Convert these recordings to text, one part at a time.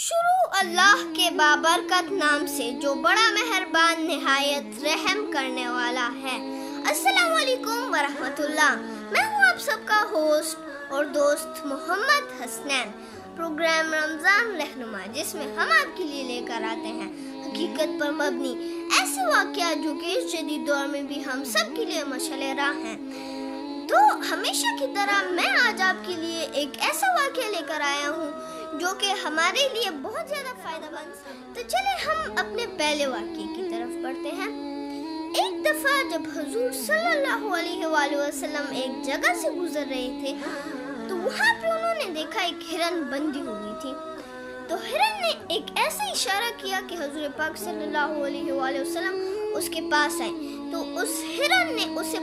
شروع اللہ کے بابرکت نام سے جو بڑا مہربان نہایت رحم کرنے والا ہے۔ السلام علیکم ورحمۃ اللہ۔ میں ہوں آپ سب کا ہوسٹ اور دوست محمد حسنین۔ پروگرام رمضان رہنما، جس میں ہم آپ کے لیے لے کر آتے ہیں حقیقت پر مبنی ایسے واقعات جو کہ اس جدید دور میں بھی ہم سب کے لیے مشعل راہ ہیں۔ تو ہمیشہ کی طرح میں آج آپ کے لیے ایک ایسا واقعہ لے کر آیا ہوں جو کہ ہمارے لیے بہت زیادہ فائدہ مند۔ تو چلیں ہم اپنے پہلے واقعے کی طرف بڑھتے ہیں۔ ایک دفعہ جب حضور صلی اللہ علیہ وآلہ وسلم ایک جگہ سے گزر رہے تھے تو وہاں پہ انہوں نے دیکھا ایک ہرن بندھی ہوئی تھی۔ تو ہرن نے ایک ایسا اشارہ کیا کہ حضور پاک صلی اللہ علیہ وآلہ وسلم اس کے پاس آئے۔ تو اس ہرن نے اسے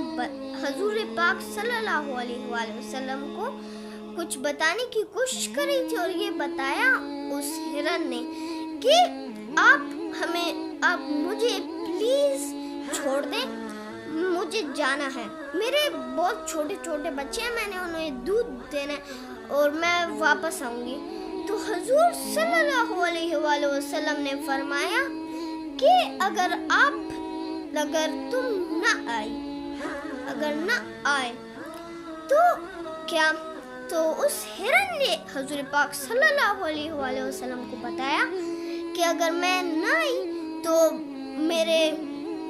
حضور پاک صلی اللہ علیہ وآلہ وسلم کو کچھ بتانے کی کوشش کر رہی تھی، اور یہ بتایا اس ہرن نے کہ آپ مجھے پلیز چھوڑ دیں، مجھے جانا ہے، میرے بہت چھوٹے چھوٹے بچے ہیں، میں نے انہیں دودھ دینا ہے اور میں واپس آؤں گی۔ تو حضور صلی اللہ علیہ وآلہ وسلم نے فرمایا کہ اگر تم نہ آئے تو کیا؟ تو اس ہرن نے حضور پاک صلی اللہ علیہ وآلہ وسلم کو بتایا کہ اگر میں نہ آئی تو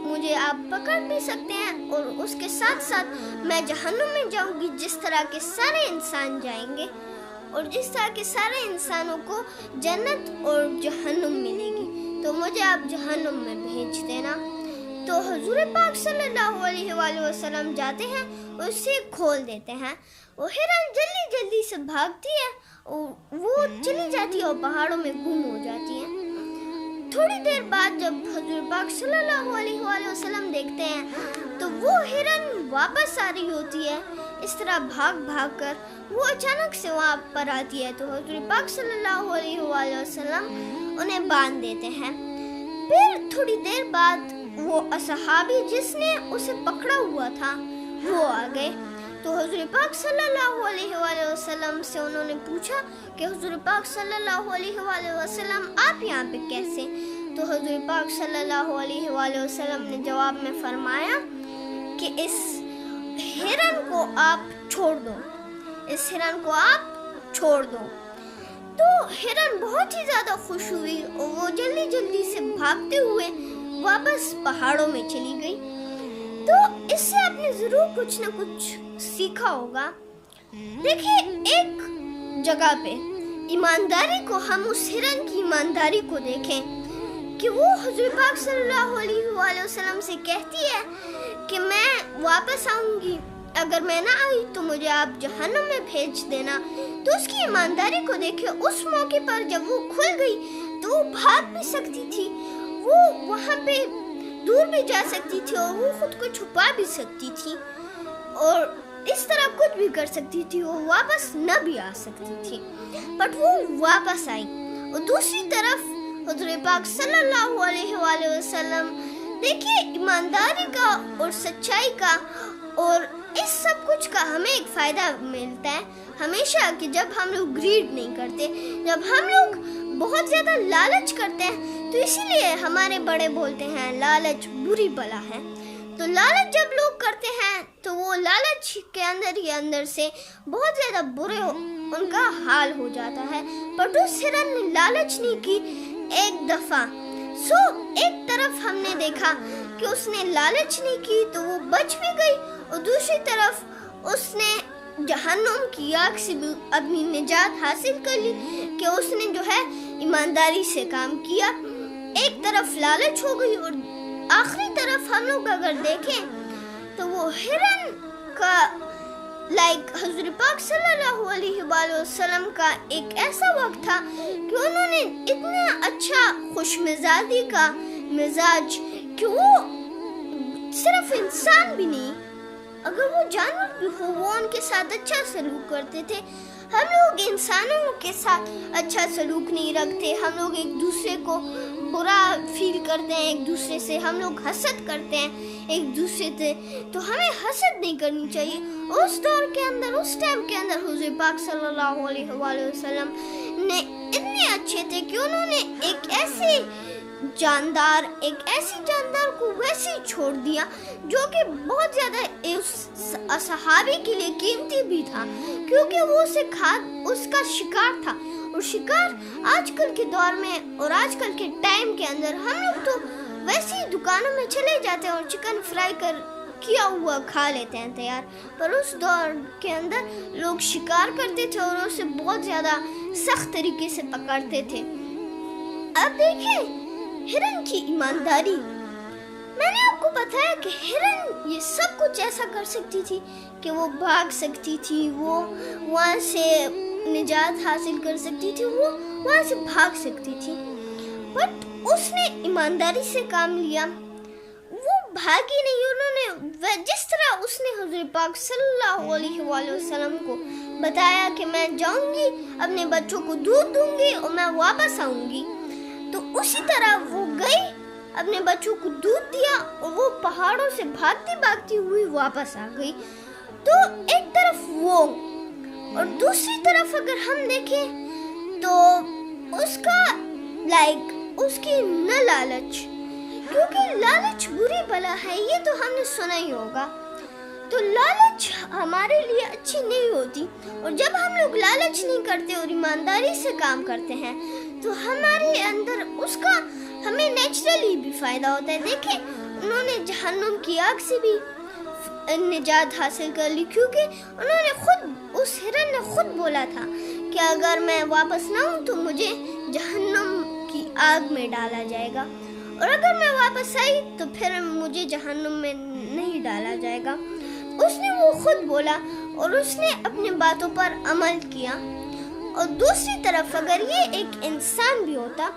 مجھے آپ پکڑ بھی سکتے ہیں، اور اس کے ساتھ ساتھ میں جہنم میں جاؤں گی، جس طرح کے سارے انسان جائیں گے، اور جس طرح کے سارے انسانوں کو جنت اور جہنم ملے گی، تو مجھے آپ جہنم میں بھیج دینا۔ تو حضور پاک صلی اللہ علیہ وآلہ وسلم جاتے ہیں اور اسے کھول دیتے ہیں۔ وہ ہرن جلدی سے بھاگتی ہے اور وہ چلی جاتی ہے اور پہاڑوں میں گم ہو جاتی ہے۔ تھوڑی دیر بعد جب حضور پاک صلی اللہ علیہ وآلہ وسلم دیکھتے ہیں تو وہ ہرن واپس آ رہی ہوتی ہے۔ اس طرح بھاگ کر وہ اچانک سے وہاں پر آتی ہے، تو حضور پاک صلی اللہ علیہ وآلہ وسلم انہیں باندھ دیتے ہیں۔ پھر تھوڑی دیر بعد وہ اصحابی جس نے اسے پکڑا ہوا تھا وہ آ گئے۔ تو حضور پاک صلی اللہ علیہ وآلہ وسلم سے انہوں نے پوچھا کہ حضور پاک صلی اللہ علیہ وآلہ وسلم آپ یہاں پہ کیسے؟ تو حضور پاک صلی اللہ علیہ وآلہ وسلم نے جواب میں فرمایا کہ اس ہرن کو آپ چھوڑ دو۔ تو ہرن بہت ہی زیادہ خوش ہوئی اور وہ جلدی سے بھاگتے ہوئے واپس پہاڑوں میں چلی گئی۔ تو اس سے آپ نے ضرور کچھ نہ کچھ سیکھا ہوگا۔ دیکھیں، ایک جگہ پہ ایمانداری کو ہم اس ہرن کی ایمانداری کو دیکھیں کہ وہ حضور پاک صلی اللہ علیہ وآلہ وسلم سے کہتی ہے کہ میں واپس آؤں گی، اگر میں نہ آئی تو مجھے آپ جہنم میں بھیج دینا۔ تو اس کی ایمانداری کو دیکھیں، اس موقع پر جب وہ کھل گئی تو وہ بھاگ بھی سکتی تھی، وہ وہاں پہ دور بھی جا سکتی تھی اور وہ خود کو چھپا بھی سکتی تھی، اور اس طرح کچھ بھی کر سکتی تھی، وہ واپس نہ بھی آ سکتی تھی، بٹ وہ واپس آئی۔ اور دوسری طرف حضور پاک صلی اللہ علیہ وآلہ وسلم، دیکھیے، ایمانداری کا اور سچائی کا اور اس سب کچھ کا ہمیں ایک فائدہ ملتا ہے ہمیشہ کہ جب ہم لوگ گریڈ نہیں کرتے، جب ہم لوگ بہت زیادہ لالچ کرتے ہیں، تو اسی لیے ہمارے بڑے بولتے ہیں لالچ بری بلا ہے۔ تو لالچ جب لوگ کرتے ہیں تو وہ لالچ کے اندر سے بہت زیادہ برے ان کا حال ہو جاتا ہے۔ پر اس ہرن نے لالچ نہیں کی ایک دفعہ۔ ایک طرف ہم نے دیکھا کہ اس نے لالچ نہیں کی تو وہ بچ بھی گئی، اور دوسری طرف اس نے جہنم کی آگ سے بھی اپنی نجات حاصل کر لی کہ اس نے جو ہے ایمانداری سے کام کیا۔ ایک طرف لالچ ہو گئی، اور آخری طرف ہم لوگ اگر دیکھیں تو وہ ہرن کا حضور پاک صلی اللہ علیہ وآلہ وسلم کا ایک ایسا وقت تھا کہ انہوں نے اتنا اچھا خوش مزاجی کا مزاج کہ وہ صرف انسان بھی نہیں، اگر وہ جانور بھی ہو وہ ان کے ساتھ اچھا سلوک کرتے تھے۔ ہم لوگ انسانوں کے ساتھ اچھا سلوک نہیں رکھتے، ہم لوگ ایک دوسرے کو برا فیل کرتے ہیں، ایک دوسرے سے ہم لوگ حسد کرتے ہیں ایک دوسرے سے، تو ہمیں حسد نہیں کرنی چاہیے۔ اس دور کے اندر، اس ٹائم کے اندر حضور پاک صلی اللہ علیہ وآلہ وسلم نے اتنے اچھے تھے کہ انہوں نے ایک ایسی جاندار کو ویسے چھوڑ دیا جو کہ بہت زیادہ اس صحابی کے لیے قیمتی بھی تھا، کیونکہ وہ اس کا شکار تھا. اور شکار آج کل کے دور میں اور آج کل کے ٹائم کے اندر ہم لوگ تو ویسے ہی دکانوں میں چلے جاتے ہیں اور چکن فرائی کیا ہوا کھا لیتے ہیں تیار، پر اس دور کے اندر لوگ شکار کرتے تھے اور اسے بہت زیادہ سخت طریقے سے پکڑتے تھے. اب دیکھیں ہرن کی ایمانداری. میں نے آپ کو بتایا کہ ہرن یہ سب کچھ ایسا کر سکتی تھی کہ وہ بھاگ سکتی تھی، وہ وہاں سے نجات حاصل کر سکتی تھی، وہ وہاں سے بھاگ سکتی تھی، بٹ اس نے ایمانداری سے کام لیا. وہ بھاگی نہیں. انہوں نے جس طرح اس نے حضور پاک صلی اللہ علیہ وآلہ وسلم کو بتایا کہ میں جاؤں گی، اپنے بچوں کو دودھ دوں گی اور میں واپس آؤں گی، تو اسی طرح وہ گئی، اپنے بچوں کو دودھ دیا اور وہ پہاڑوں سے بھاگتی ہوئی واپس آ گئی. تو ایک طرف وہ اور دوسری طرف اگر ہم دیکھیں تو اس کا اس کی نہ لالچ، کیونکہ لالچ بری بلا ہے، یہ تو ہم نے سنا ہی ہوگا. تو لالچ ہمارے لیے اچھی نہیں ہوتی، اور جب ہم لوگ لالچ نہیں کرتے اور ایمانداری سے کام کرتے ہیں تو ہمارے اندر اس کا ہمیں نیچرلی بھی فائدہ ہوتا ہے. دیکھیں انہوں نے جہنم کی آگ سے بھی نجات حاصل کر لی، کیونکہ انہوں نے اس ہرن نے خود بولا تھا کہ اگر میں واپس نہ ہوں تو مجھے جہنم کی آگ میں ڈالا جائے گا، اور اگر میں واپس آئی تو پھر مجھے جہنم میں نہیں ڈالا جائے گا. اس نے وہ خود بولا اور اس نے اپنی باتوں پر عمل کیا. اور دوسری طرف اگر یہ ایک انسان بھی ہوتا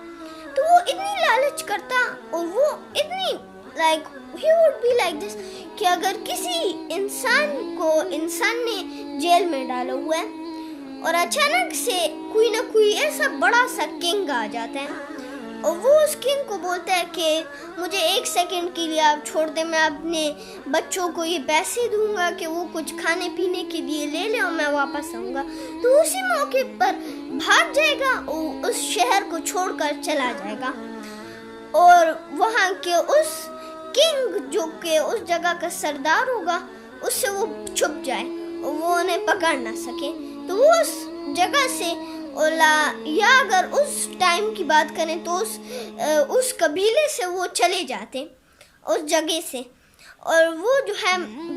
تو وہ اتنی لالچ کرتا اور وہ اتنی he would be like this کہ اگر کسی انسان نے جیل میں ڈالا ہوا ہے اور اچانک سے کوئی نہ کوئی ایسا بڑا سا کنگ آ جاتا ہے اور وہ اس کنگ کو بولتا ہے کہ مجھے 1 سیکنڈ کے لیے آپ چھوڑ دیں، میں اپنے بچوں کو یہ پیسے دوں گا کہ وہ کچھ کھانے پینے کے لیے لے لیں اور میں واپس آؤں گا، تو اسی موقع پر بھاگ جائے گا اور اس شہر کو چھوڑ کر چلا جائے گا، اور وہاں کے اس کنگ جو کہ اس جگہ کا سردار ہوگا اس سے وہ چھپ جائے اور وہ انہیں پکڑ نہ سکے. تو وہ اس جگہ سے یا اگر اس ٹائم کی بات کریں تو اس قبیلے سے وہ چلے جاتے اس جگہ سے اور وہ جو ہے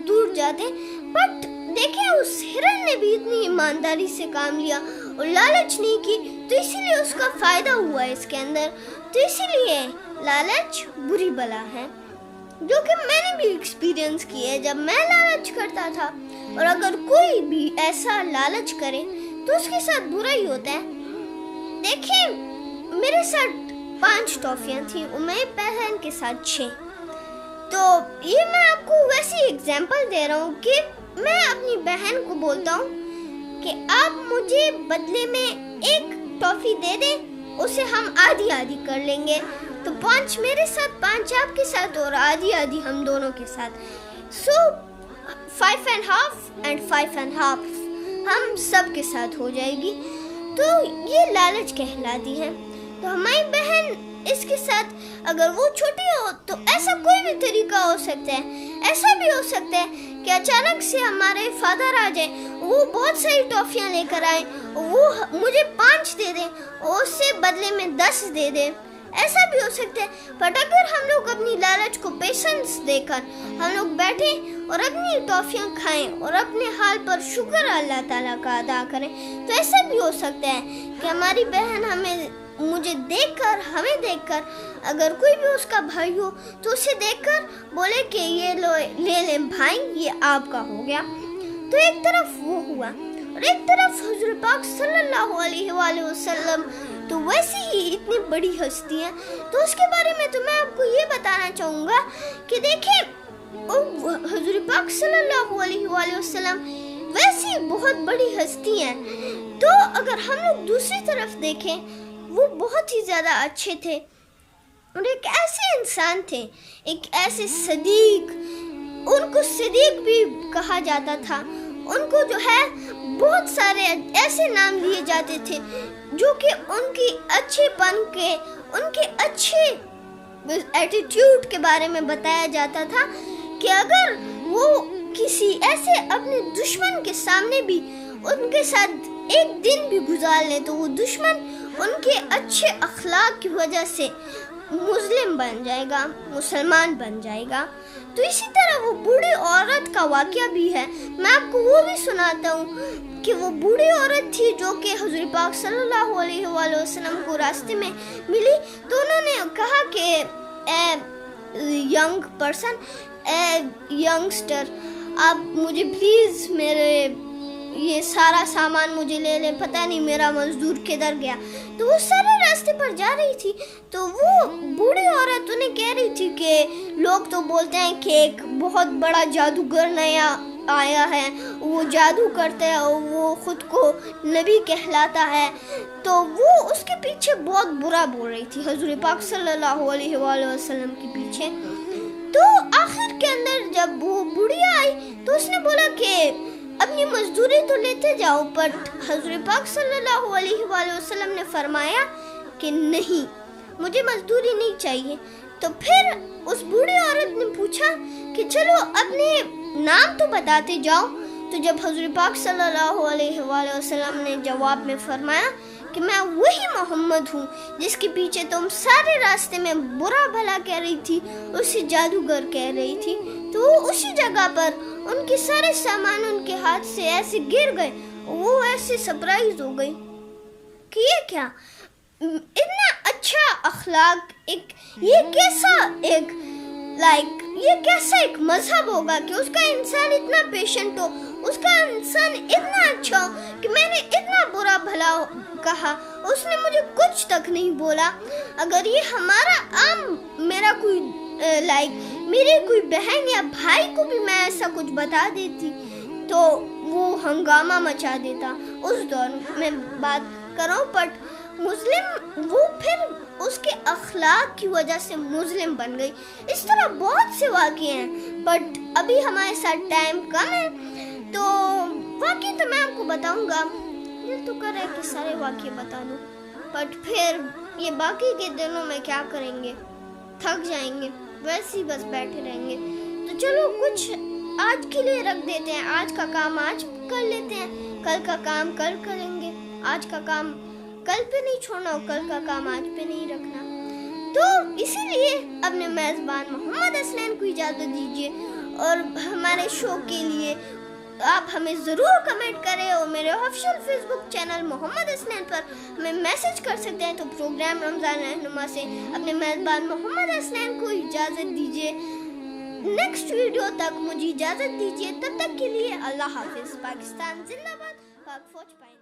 دور جاتے. بٹ دیکھیں اس ہرن نے بھی اتنی ایمانداری سے کام لیا اور لالچ نہیں کی، تو اسی لیے اس کا فائدہ ہوا اس کے اندر. تو اسی لیے لالچ بری بلا ہے، جو کہ میں نے بھی ایکسپیرینس کی ہے جب میں لالچ کرتا تھا. اور اگر کوئی بھی ایسا لالچ کرے تو اس کے ساتھ برا ہی ہوتا ہے. دیکھیں میرے ساتھ 5 ٹافیاں تھیں اور میری بہن کے ساتھ 6. تو یہ میں آپ کو ویسی ایگزامپل دے رہا ہوں کہ میں اپنی بہن کو بولتا ہوں کہ آپ مجھے بدلے میں 1 ٹافی دے دیں، اسے ہم آدھی کر لیں گے. تو 5 میرے ساتھ، 5 آپ کے ساتھ اور آدھی ہم دونوں کے ساتھ. سو 5.5 and 5.5 ہم سب کے ساتھ ہو جائے گی. تو یہ لالچ کہلاتی ہے. تو ہماری بہن اس کے ساتھ اگر وہ چھوٹی ہو تو ایسا کوئی بھی طریقہ ہو سکتا ہے. ایسا بھی ہو سکتا ہے کہ اچانک سے ہمارے فادر آ جائیں، وہ بہت ساری ٹافیاں لے کر آئیں، وہ مجھے 5 دے دیں اور اس سے بدلے میں 10 دے دیں. ایسا بھی ہو سکتا ہے. بٹ اگر ہم لوگ اپنی لالچ کو پیشنس دے کر ہم لوگ بیٹھیں اور اپنی ٹافیاں کھائیں اور اپنے حال پر شکر اللہ تعالیٰ کا ادا کریں، تو ایسا بھی ہو سکتا ہے کہ ہماری بہن ہمیں دیکھ کر اگر کوئی بھی اس کا بھائی ہو تو اسے دیکھ کر بولے کہ یہ لے لیں بھائی، یہ آپ کا ہو گیا. تو ایک طرف وہ ہوا اور ایک طرف حضور پاک صلی اللہ علیہ وآلہ وسلم تو ویسے ہی اتنی بڑی ہستی ہیں. تو اس کے بارے میں تو میں آپ کو یہ بتانا چاہوں گا کہ دیکھیں حضور پاک صلی اللہ علیہ وآلہ وسلم ویسی بہت بڑی ہستی ہیں. تو اگر ہم لوگ دوسری طرف دیکھیں وہ بہت ہی زیادہ اچھے تھے اور ایک ایسے انسان تھے، ایک ایسے صدیق، ان کو صدیق بھی کہا جاتا تھا. ان کو جو ہے بہت سارے ایسے نام لیے جاتے تھے جو کہ ان کی اچھے پن کے، ان کے اچھے ایٹیٹیوڈ کے بارے میں بتایا جاتا تھا کہ اگر وہ کسی ایسے اپنے دشمن کے سامنے بھی ان کے ساتھ ایک دن بھی گزار لیں تو وہ دشمن ان کے اچھے اخلاق کی وجہ سے مسلم بن جائے گا، مسلمان بن جائے گا۔ تو اسی طرح وہ بوڑھی عورت کا واقعہ بھی ہے، میں آپ کو وہ بھی سناتا ہوں کہ وہ بوڑھی عورت تھی جو کہ حضور پاک صلی اللہ علیہ وآلہ وسلم کو راستے میں ملی، تو انہوں نے کہا کہ a young person, a youngster, آپ مجھے پلیز میرے یہ سارا سامان مجھے لے لیں، پتہ نہیں میرا مزدور کدھر گیا۔ تو وہ سارے راستے پر جا رہی تھی، تو وہ بوڑھی عورت انہیں کہہ رہی تھی کہ لوگ تو بولتے ہیں کہ ایک بہت بڑا جادوگر نیا آیا ہے، وہ جادو کرتا ہے اور وہ خود کو نبی کہلاتا ہے، تو وہ اس کے پیچھے بہت برا بول رہی تھی، حضور پاک صلی اللہ علیہ وآلہ وسلم کے پیچھے۔ تو آخر کے اندر جب وہ بڑھیا آئی تو اس نے بولا کہ اپنی مزدوری تو لیتے جاؤ، پر حضور پاک صلی اللہ علیہ وآلہ وسلم نے فرمایا کہ نہیں، مجھے مزدوری نہیں چاہیے۔ تو پھر اس بوڑھی عورت نے پوچھا کہ چلو اپنے نام تو بتاتے جاؤ۔ تو جب حضور پاک صلی اللہ علیہ وآلہ وسلم نے جواب میں فرمایا کہ میں وہی محمد ہوں جس کے پیچھے تم سارے راستے میں برا بھلا کہہ رہی تھی، اسی جادوگر کہہ رہی تھی، تو وہ اسی جگہ پر ان کے سارے سامان ان کے ہاتھ سے ایسے گر گئے، وہ ایسے سرپرائز ہو گئی کہ یہ کیا، اتنا اچھا اخلاق، یہ کیسا ایک مذہب ہوگا کہ اس کا انسان اتنا پیشنٹ ہو، اس کا انسان اتنا اچھا ہو کہ میں نے اتنا برا بھلا کہا، اس نے مجھے کچھ تک نہیں بولا۔ اگر یہ ہمارا میرے کوئی بہن یا بھائی کو بھی میں ایسا کچھ بتا دیتی تو وہ ہنگامہ مچا دیتا۔ اس دور میں بات کروں، بٹ مسلم وہ پھر اس کے اخلاق کی وجہ سے مسلم بن گئی۔ اس طرح بہت سے واقعے ہیں، بٹ ابھی ہمارے ساتھ ٹائم کم ہے، تو واقعے تو میں آپ کو بتاؤں گا، دل تو کر رہا ہے کہ سارے واقعے بتا دوں، بٹ پھر یہ باقی کے دنوں میں کیا کریں گے، تھک جائیں گے، ویسے ہی بس بیٹھے رہیں گے۔ تو چلو کچھ آج کے لیے رکھ دیتے ہیں، آج کا کام آج کر لیتے ہیں، کل کا کام کل کریں گے، آج کا کام کل پہ نہیں چھوڑنا اور کل کا کام آج پہ نہیں رکھنا۔ تو اسی لیے اپنے میزبان محمد اسنین کو اجازت دیجیے، اور ہمارے شو کے لیے آپ ہمیں ضرور کمنٹ کریں، اور میرے آفیشیل فیس بک چینل محمد اسنین پر ہمیں میسج کر سکتے ہیں۔ تو پروگرام رمضان رہنما سے اپنے میزبان محمد اسنین کو اجازت دیجیے، نیکسٹ ویڈیو تک مجھے اجازت دیجیے، تب تک کے لیے اللہ حافظ۔ پاکستان زندہ باد، پاک فوج پائے۔